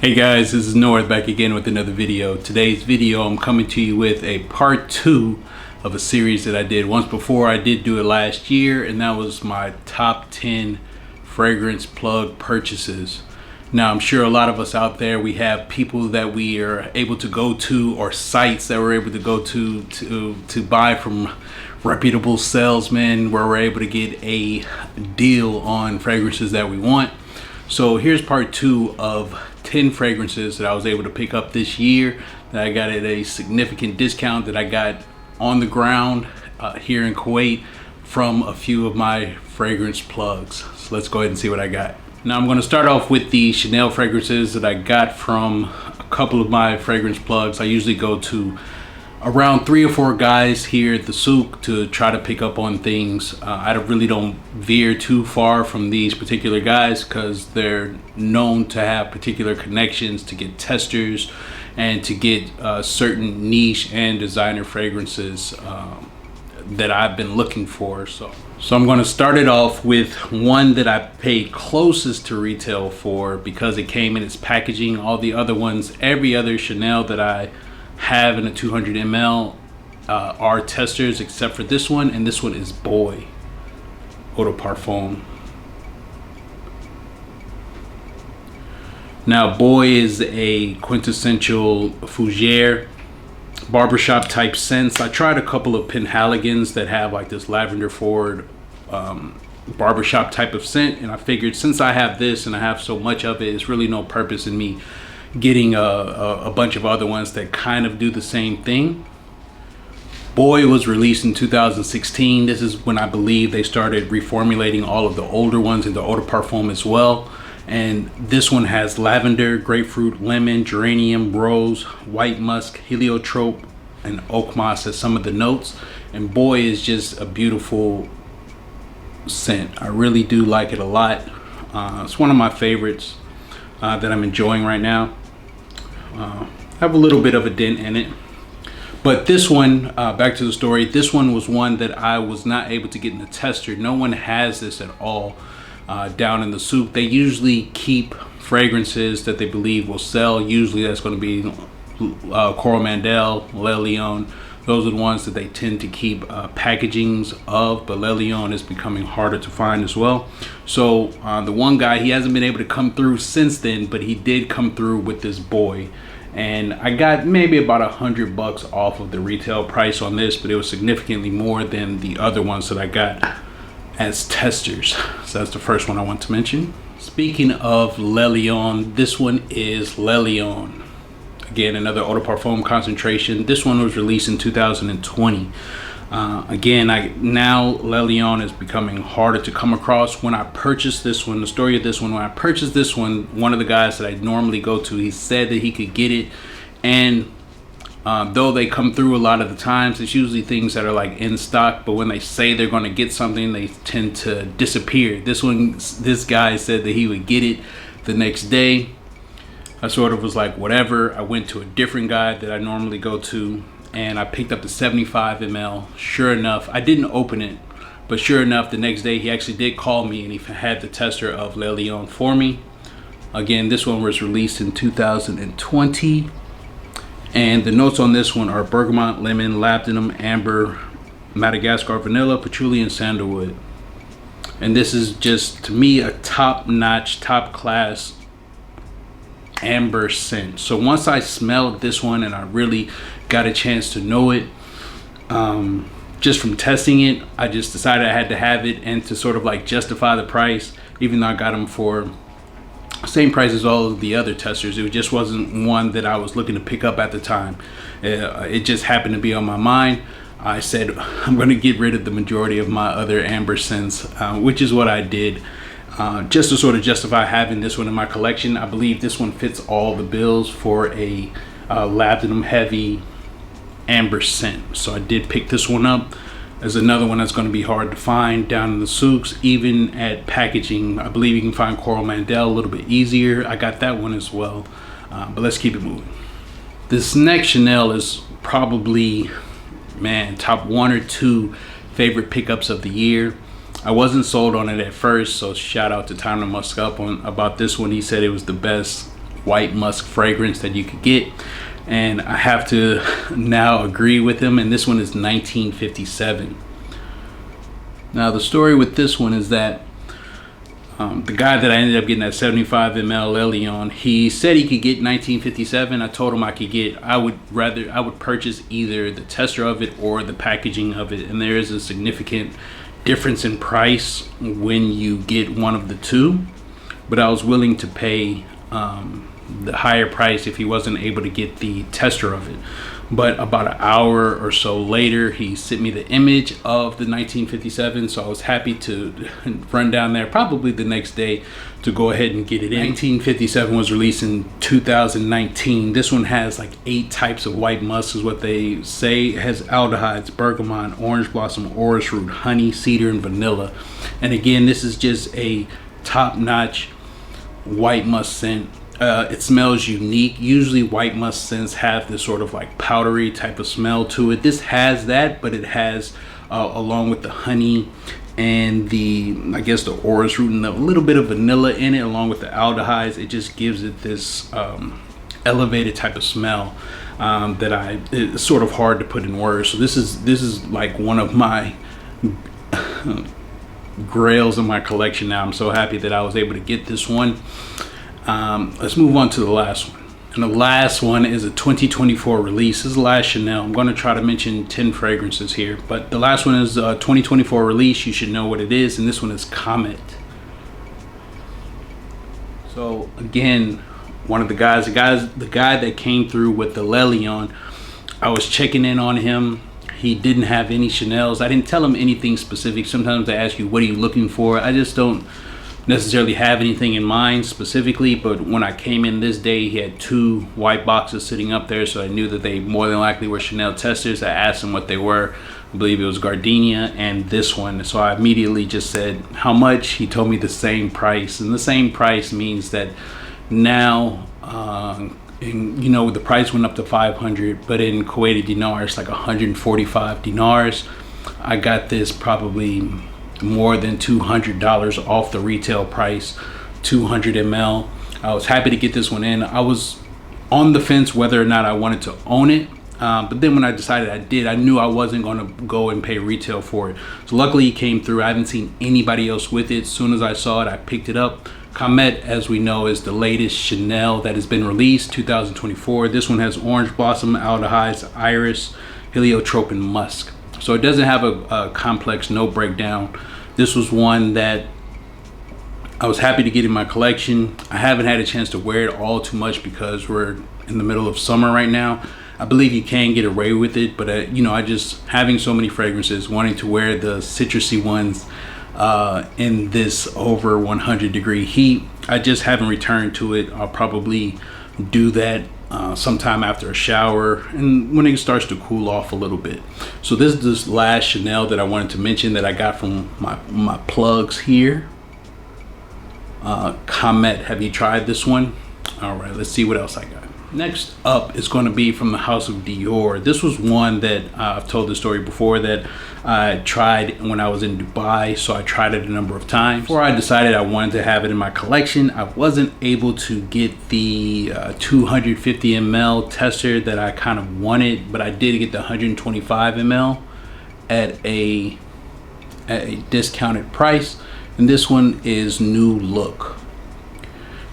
Hey guys, this is North back again with another video. Today's video I'm coming to you with a part 2 of a series that I did once before. I did do it last year, and that was my top 10 fragrance plug purchases. Now I'm sure a lot of us out there, we have people that we are able to go to, or sites that we're able to go to buy from reputable salesmen, where we're able to get a deal on fragrances that we want. So here's part 2 of 10 fragrances that I was able to pick up this year that I got at a significant discount that I got on the ground here in Kuwait from a few of my fragrance plugs. So let's go ahead and see what I got. Now I'm going to start off with the Chanel fragrances that I got from a couple of my fragrance plugs. I usually go to around 3 or 4 guys here at the souk to try to pick up on things. I really don't veer too far from these particular guys because they're known to have particular connections to get testers and to get certain niche and designer fragrances that I've been looking for. So I'm going to start it off with one that I paid closest to retail for because it came in its packaging. All the other ones, every other Chanel that I have in a 200 ml are testers except for this one, and this one is Boy Eau de Parfum. Now Boy is a quintessential fougere barbershop type scents. I tried a couple of Penhaligans that have like this lavender forward barbershop type of scent, and I figured since I have this and I have so much of it, it's really no purpose in me getting a bunch of other ones that kind of do the same thing. Boy was released in 2016. This is when I believe they started reformulating all of the older ones into eau de parfum as well. And this one has lavender, grapefruit, lemon, geranium, rose, white musk, heliotrope, and oak moss as some of the notes. And Boy is just a beautiful scent. I really do like it a lot. It's one of my favorites that I'm enjoying right now. Have a little bit of a dent in it, but this one, back to the story, this one was one that I was not able to get in the tester. No one has this at all down in the souk. They usually keep fragrances that they believe will sell. Usually that's going to be Coral Mandel, Le Lion. Those are the ones that they tend to keep packagings of, but Le Lion is becoming harder to find as well. So the one guy, he hasn't been able to come through since then, but he did come through with this Boy. And I got maybe about $100 off of the retail price on this, but it was significantly more than the other ones that I got as testers. So that's the first one I want to mention. Speaking of Le Lion, this one is Le Lion. Again, another eau de parfum concentration. This one was released in 2020. Again, now Le Lion is becoming harder to come across. When I purchased this one, the story of this one, when I purchased this one of the guys that I normally go to, he said that he could get it. And though they come through a lot of the times, it's usually things that are like in stock, but when they say they're going to get something, they tend to disappear. This guy said that he would get it the next day. I sort of was like, whatever. I went to a different guy that I normally go to, and I picked up the 75 ml. Sure enough, I didn't open it, but sure enough, the next day he actually did call me and he had the tester of Le Lion for me. Again, this one was released in 2020, and the notes on this one are bergamot, lemon, labdanum, amber, Madagascar vanilla, patchouli, and sandalwood. And this is just, to me, a top-notch, top-class amber scent. So once I smelled this one and I really got a chance to know it, just from testing it, I just decided I had to have it, and to sort of like justify the price, even though I got them for same price as all of the other testers, it just wasn't one that I was looking to pick up at the time. It just happened to be on my mind. I said I'm going to get rid of the majority of my other amber scents, which is what I did. Just to sort of justify having this one in my collection. I believe this one fits all the bills for a labdanum heavy amber scent. So I did pick this one up. There's another one that's going to be hard to find down in the souks, even at packaging. I believe you can find Coral Mandel a little bit easier. I got that one as well, but let's keep it moving. This next Chanel is probably, man, top 1 or 2 favorite pickups of the year. I wasn't sold on it at first, so shout out to Time to Musk Up about this one. He said it was the best white musk fragrance that you could get, and I have to now agree with him, and this one is 1957. Now the story with this one is that the guy that I ended up getting that 75 ml Lelion, he said he could get 1957. I told him I would purchase either the tester of it or the packaging of it, and there is a significant difference in price when you get one of the two, but I was willing to pay the higher price if he wasn't able to get the tester of it. But about an hour or so later, he sent me the image of the 1957, so I was happy to run down there probably the next day to go ahead and get it in. 1957 was released in 2019. This one has like 8 types of white musk is what they say. It has aldehydes, bergamot, orange blossom, orris root, honey, cedar, and vanilla. And again, this is just a top-notch white musk scent. It smells unique. Usually white musk scents have this sort of like powdery type of smell to it. This has that, but it has along with the honey and I guess the orris root and a little bit of vanilla in it, along with the aldehydes, it just gives it this elevated type of smell that it's sort of hard to put in words. So this is like one of my grails in my collection now. I'm so happy that I was able to get this one. Let's move on to the last one. And the last one is a 2024 release. This is the last Chanel. I'm going to try to mention 10 fragrances here, but the last one is a 2024 release. You should know what it is, and this one is Comète. So again, one of the guy that came through with the Lelion, I was checking in on him. He didn't have any Chanels. I didn't tell him anything specific. Sometimes they ask you, what are you looking for? I just don't necessarily have anything in mind specifically, but when I came in this day, he had 2 white boxes sitting up there, so I knew that they more than likely were Chanel testers. I asked him what they were. I believe it was Gardenia and this one, so I immediately just said how much. He told me the same price, and the same price means that now and, you know, the price went up to 500, but in Kuwaiti dinar it's like 145 dinars. I got this probably more than $200 off the retail price, 200 ml. I was happy to get this one in. I was on the fence whether or not I wanted to own it, but then when I decided I did, I knew I wasn't going to go and pay retail for it. So luckily it came through. I haven't seen anybody else with it. As soon as I saw it, I picked it up. Comète, as we know, is the latest Chanel that has been released, 2024. This one has orange blossom, aldehydes, iris, heliotrope, and musk. So it doesn't have a complex note breakdown. This was one that I was happy to get in my collection. I haven't had a chance to wear it all too much because we're in the middle of summer right now. I believe you can get away with it, but you know, I just having so many fragrances, wanting to wear the citrusy ones in this over 100-degree heat, I just haven't returned to it. I'll probably do that sometime after a shower and when it starts to cool off a little bit. So this is this last Chanel that I wanted to mention that I got from my plugs here. Comète. Have you tried this one? All right, let's see what else I got. Next up is going to be from the house of Dior. This was one that I've told the story before that I tried when I was in Dubai, so I tried it a number of times. Before I decided I wanted to have it in my collection, I wasn't able to get the 250 ml tester that I kind of wanted, but I did get the 125 ml at a discounted price, and this one is New Look.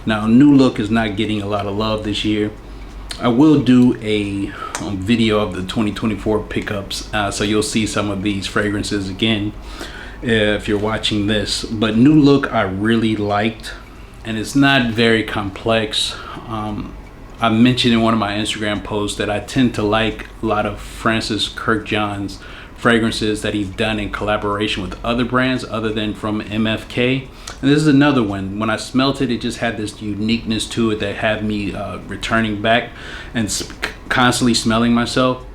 Now, New Look is not getting a lot of love this year. I will do a video of the 2024 pickups, so you'll see some of these fragrances again if you're watching this. But New Look I really liked, and it's not very complex. I mentioned in one of my Instagram posts that I tend to like a lot of Francis Kirkjohn's fragrances that he's done in collaboration with other brands other than from MFK. And this is another one. When I smelt it, it just had this uniqueness to it that had me returning back and constantly smelling myself.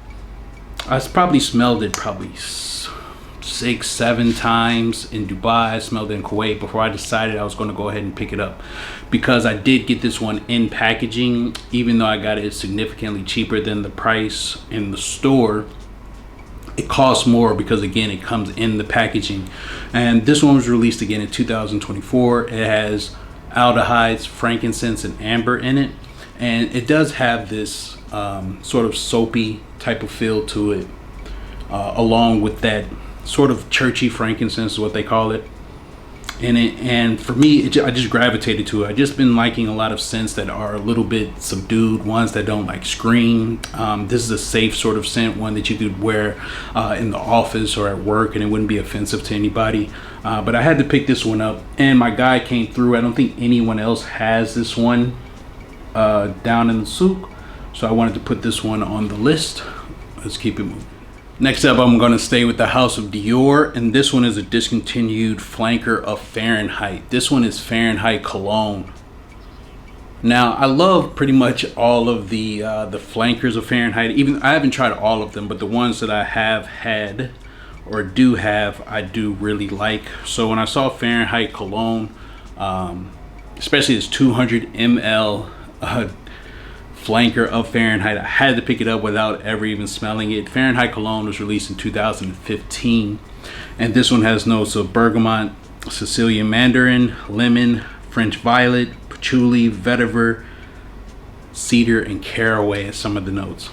I probably smelled it 6-7 times in Dubai. I smelled it in Kuwait before I decided I was going to go ahead and pick it up, because I did get this one in packaging, even though I got it significantly cheaper than the price in the store. It costs more because, again, it comes in the packaging. And this one was released again in 2024. It has aldehydes, frankincense, and amber in it. and it does have this sort of soapy type of feel to it, along with that sort of churchy frankincense is what they call it. And for me, I just gravitated to it. I've just been liking a lot of scents that are a little bit subdued, ones that don't like scream. This is a safe sort of scent, one that you could wear in the office or at work, and it wouldn't be offensive to anybody. But I had to pick this one up, and my guy came through. I don't think anyone else has this one down in the souk, so I wanted to put this one on the list. Let's keep it moving. Next up, I'm going to stay with the house of Dior, and this one is a discontinued flanker of Fahrenheit. This one is Fahrenheit Cologne. Now, I love pretty much all of the flankers of Fahrenheit. Even I haven't tried all of them, but the ones that I have had or do have, I do really like. So when I saw Fahrenheit Cologne, especially this 200 ml flanker of Fahrenheit, I had to pick it up without ever even smelling it. Fahrenheit Cologne was released in 2015, and this one has notes of bergamot, Sicilian mandarin, lemon, French violet, patchouli, vetiver, cedar, and caraway as some of the notes.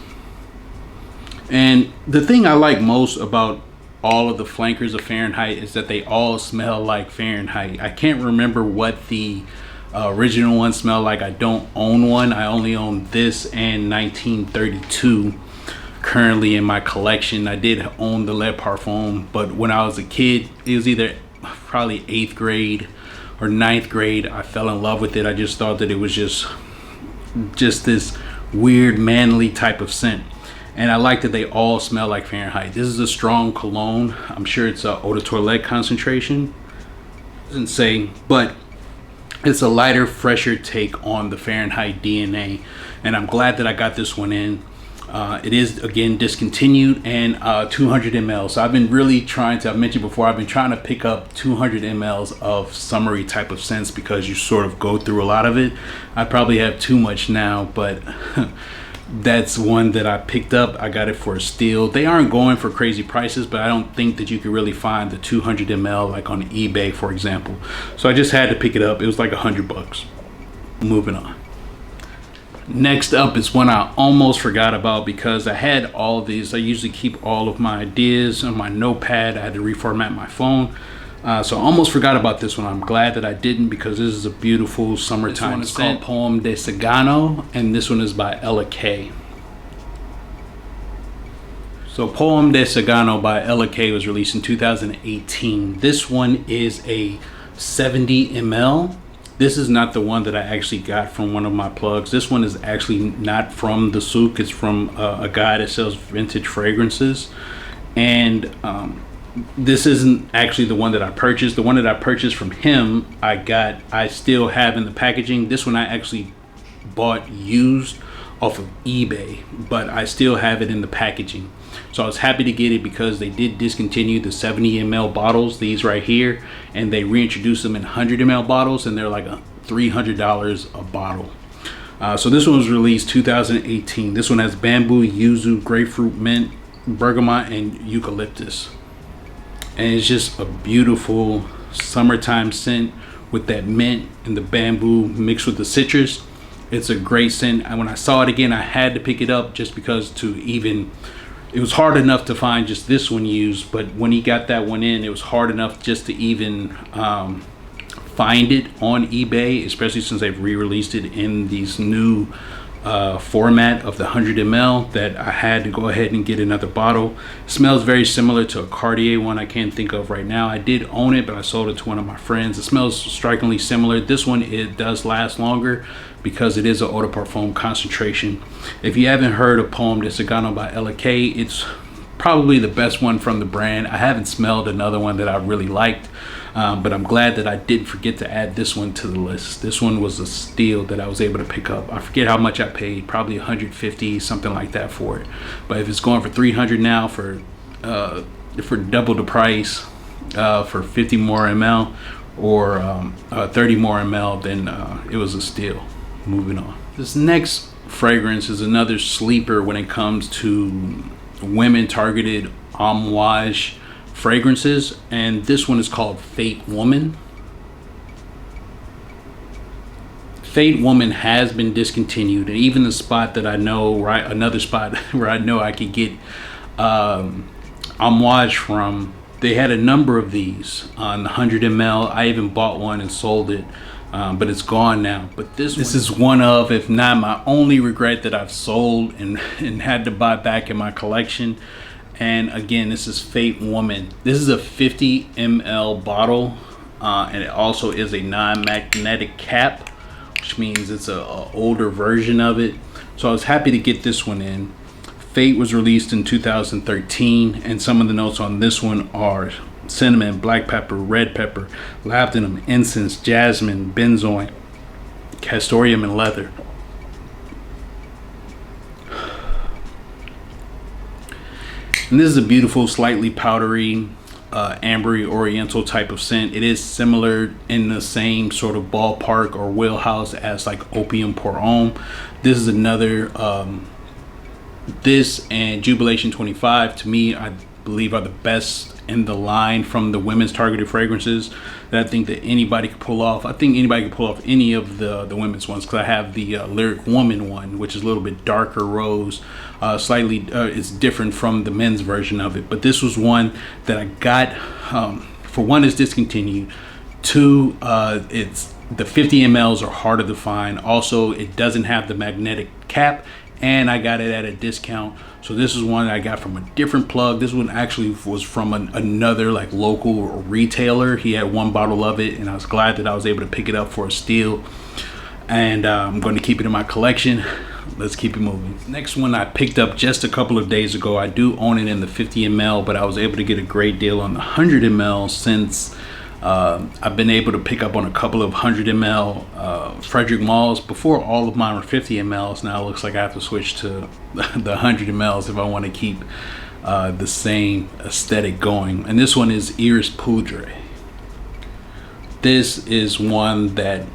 And the thing I like most about all of the flankers of Fahrenheit is that they all smell like Fahrenheit. I can't remember what the original one smelled like. I don't own one. I only own this and 1932 currently in my collection. I did own the Le Parfum, but when I was a kid, it was either probably 8th grade or 9th grade, I fell in love with it. I just thought that it was just this weird manly type of scent, and I like that they all smell like Fahrenheit. This is a strong cologne. I'm sure it's a eau de toilette concentration, doesn't say, but it's a lighter, fresher take on the Fahrenheit DNA, and I'm glad that I got this one in. It is, again, discontinued, and 200 ml. So I've been really trying to, I've mentioned before, I've been trying to pick up 200 mls of summery type of scents because you sort of go through a lot of it. I probably have too much now, but that's one that I picked up. I got it for a steal. They aren't going for crazy prices, but I don't think that you could really find the 200 ml like on eBay, for example. So I just had to pick it up. It was like $100. Moving on. Next up is one I almost forgot about because I had all of these. I usually keep all of my ideas on my notepad. I had to reformat my phone. So I almost forgot about this one. I'm glad that I didn't because this is a beautiful summertime scent. This one is called Poeme de Sagano, and this one is by Ella K. So Poeme de Sagano by Ella K was released in 2018. This one is a 70 ml. This is not the one that I actually got from one of my plugs. This one is actually not from the souk. It's from a guy that sells vintage fragrances. And this isn't actually the one that I purchased. The one that I purchased from him, I still have in the packaging. This one I actually bought used off of eBay, but I still have it in the packaging. So I was happy to get it because they did discontinue the 70 ml bottles, these right here, and they reintroduced them in 100 ml bottles, and they're like $300 a bottle. So this one was released 2018. This one has bamboo, yuzu, grapefruit, mint, bergamot, and eucalyptus. And it's just a beautiful summertime scent with that mint and the bamboo mixed with the citrus. It's a great scent. And when I saw it again, I had to pick it up just because it was hard enough to find just this one used, but when he got that one in, it was hard enough just to even find it on eBay, especially since they've re-released it in these new format of the 100 ml, that I had to go ahead and get another bottle. It smells very similar to a Cartier one I can't think of right now. I did own it, but I sold it to one of my friends. It smells strikingly similar. This one, it does last longer because it is an eau de parfum concentration. If you haven't heard of Poeme de Sagano by Ella K, it's probably the best one from the brand. I haven't smelled another one that I really liked, but I'm glad that I didn't forget to add this one to the list. This one was a steal that I was able to pick up. I forget how much I paid, probably 150, something like that for it. But if it's going for 300 now for double the price, for 50 more ml or 30 more ml, then it was a steal. Moving on. This next fragrance is another sleeper when it comes to women targeted Amouage fragrances, and this one is called Fake Woman. Fate Woman has been discontinued, and even the spot that I know, right, another spot where I know I could get Amouage from, they had a number of these on the 100 ml. I even bought one and sold it, but it's gone now. But this is one of, if not my only regret that I've sold and had to buy back in my collection. And again, this is Fate Woman. This is a 50 ml bottle, and it also is a non-magnetic cap, which means it's a older version of it. So I was happy to get this one in. Fate was released in 2013, and some of the notes on this one are cinnamon, black pepper, red pepper, labdanum, incense, jasmine, benzoin, castoreum, and leather. And this is a beautiful, slightly powdery, ambery oriental type of scent. It is similar in the same sort of ballpark or wheelhouse as like Opium Poeme. This is another, this and Jubilation 25 to me, I believe, are the best in the line from the women's targeted fragrances that I think that anybody could pull off. I think anybody could pull off any of the women's ones, because I have the Lyric Woman one, which is a little bit darker rose, slightly it's different from the men's version of it. But this was one that I got, for one, it's discontinued. Two, it's the 50 mls are harder to find. Also, it doesn't have the magnetic cap, and I got it at a discount. So this is one I got from a different plug. This one actually was from another like local retailer. He had one bottle of it, and I was glad that I was able to pick it up for a steal. And I'm going to keep it in my collection. Let's keep it moving. Next one I picked up just a couple of days ago. I do own it in the 50 ml, but I was able to get a great deal on the 100 ml since I've been able to pick up on a couple of 100 ml Frederic Malls. Before, all of mine were 50 mls. Now it looks like I have to switch to the 100 mls if I want to keep the same aesthetic going. And this one is Iris Poudre. This is one that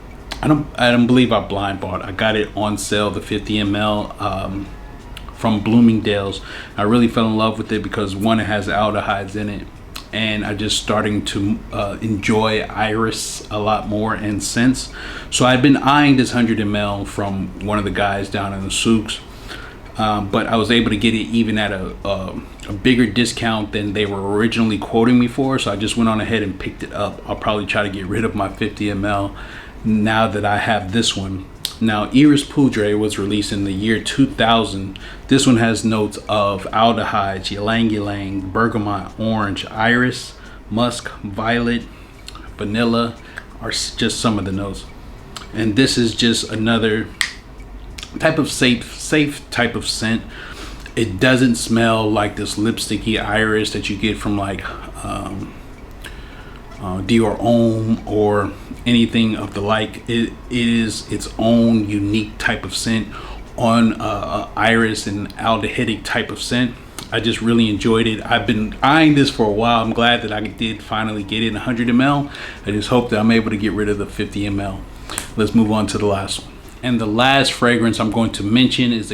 I don't believe I blind bought. I got it on sale, the 50 ml from Bloomingdale's. I really fell in love with it because one, it has aldehydes in it, and I just starting to enjoy Iris a lot more and scents. So I've been eyeing this 100 ml from one of the guys down in the souks, but I was able to get it even at a bigger discount than they were originally quoting me for. So I just went on ahead and picked it up. I'll probably try to get rid of my 50 ml now that I have this one. Now, Iris Poudre was released in the year 2000. This one has notes of aldehydes, ylang ylang, bergamot, orange, iris, musk, violet, vanilla are just some of the notes. And this is just another type of safe type of scent. It doesn't smell like this lipsticky iris that you get from like Dior Homme or anything of the like. It is its own unique type of scent on iris and aldehydic type of scent. I just really enjoyed it. I've been eyeing this for a while. I'm glad that I did finally get it in 100 ml. I just hope that I'm able to get rid of the 50 ml. Let's move on to the last one. And the last fragrance I'm going to mention is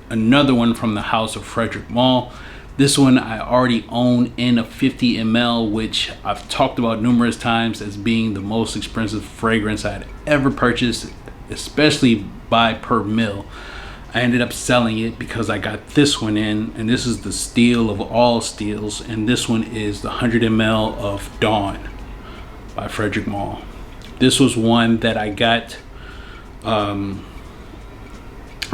another one from the house of Frederic Malle. This one I already own in a 50 ml, which I've talked about numerous times as being the most expensive fragrance I had ever purchased, especially by per mil. I ended up selling it because I got this one in, and this is the steal of all steals, and this one is the 100 ml of Dawn by Frederic Malle. This was one that I got,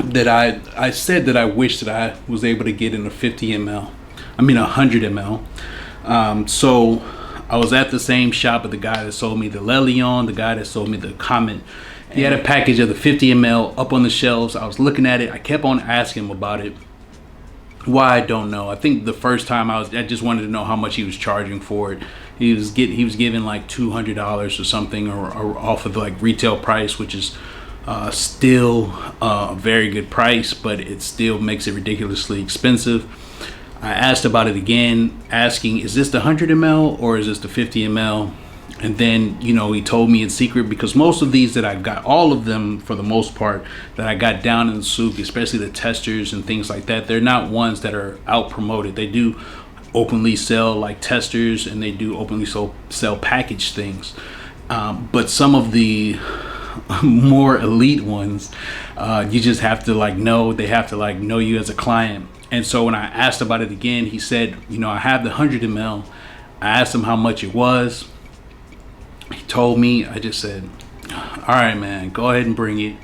that I said that I wish that I was able to get in a 50 ml. I mean 100 ml. So I was at the same shop with the guy that sold me the Le Lion, the guy that sold me the Comète. He had a package of the 50 ml up on the shelves. I was looking at it. I kept on asking him about it. Why, I don't know. I think the first time I just wanted to know how much he was charging for it. He was giving like $200 or something, or off of the like retail price, which is still a very good price, but it still makes it ridiculously expensive. I asked about it again, asking, is this the 100 ml or is this the 50 ml? And then, you know, he told me in secret, because most of these that I got, all of them for the most part that I got down in the souk, especially the testers and things like that, they're not ones that are out promoted. They do openly sell like testers, and they do openly sell packaged things. But some of the more elite ones, you just have to like know, they have to like know you as a client. And so when I asked about it again, he said, you know, I have the 100 ml. I asked him how much it was. He told me. I just said, all right, man, go ahead and bring it.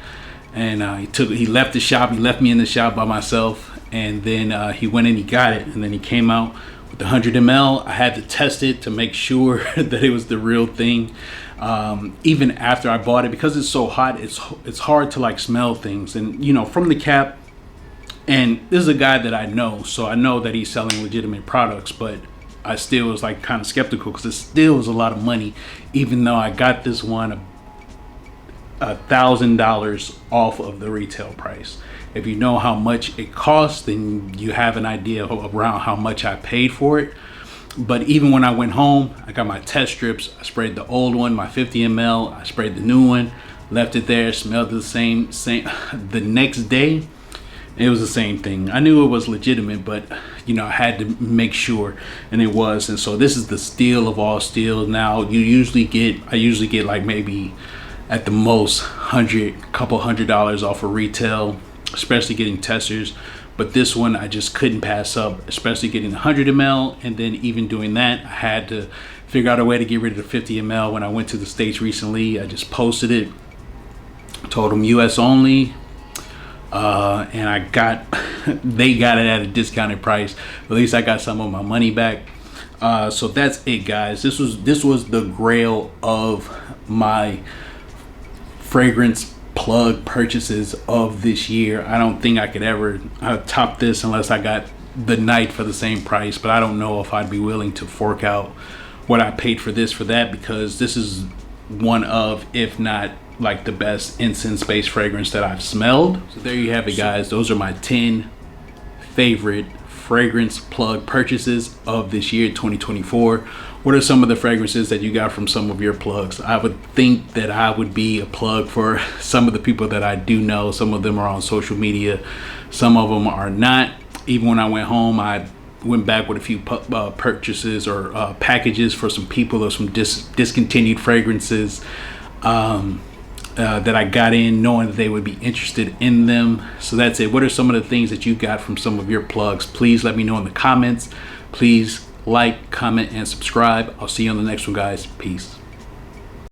And he left the shop. He left me in the shop by myself. And then he went and he got it. And then he came out with the 100 ml. I had to test it to make sure that it was the real thing. Even after I bought it, because it's so hot, it's hard to like smell things. And you know, from the cap, and this is a guy that I know, so I know that he's selling legitimate products, but I still was like kind of skeptical because it still was a lot of money, even though I got this one $1,000 off of the retail price. If you know how much it costs, then you have an idea around how much I paid for it. But even when I went home, I got my test strips. I sprayed the old one, my 50 ml. I sprayed the new one, left it there, smelled the same. The next day, it was the same thing. I knew it was legitimate, but you know, I had to make sure, and it was. And so this is the steal of all steals. Now I usually get like maybe at the most couple $100 off of retail, especially getting testers. But this one I just couldn't pass up, especially getting the 100 ml. And then even doing that, I had to figure out a way to get rid of the 50 ml. When I went to the States recently, I just posted it, told them US only. And they got it at a discounted price. At least I got some of my money back. So that's it, guys. This was the grail of my fragrance plug purchases of this year. I don't think I could ever top this unless I got the night for the same price, but I don't know if I'd be willing to fork out what I paid for this for that, because this is one of, if not like the best incense-based fragrance that I've smelled. So there you have it, guys. Those are my 10 favorite fragrance plug purchases of this year, 2024. What are some of the fragrances that you got from some of your plugs? I would think that I would be a plug for some of the people that I do know. Some of them are on social media, some of them are not. Even when I went home, I went back with a few purchases or packages for some people of some discontinued fragrances that I got in, knowing that they would be interested in them. So that's it. What are some of the things that you got from some of your plugs? Please let me know in the comments. Please like, comment, and subscribe. I'll see you on the next one, guys. Peace.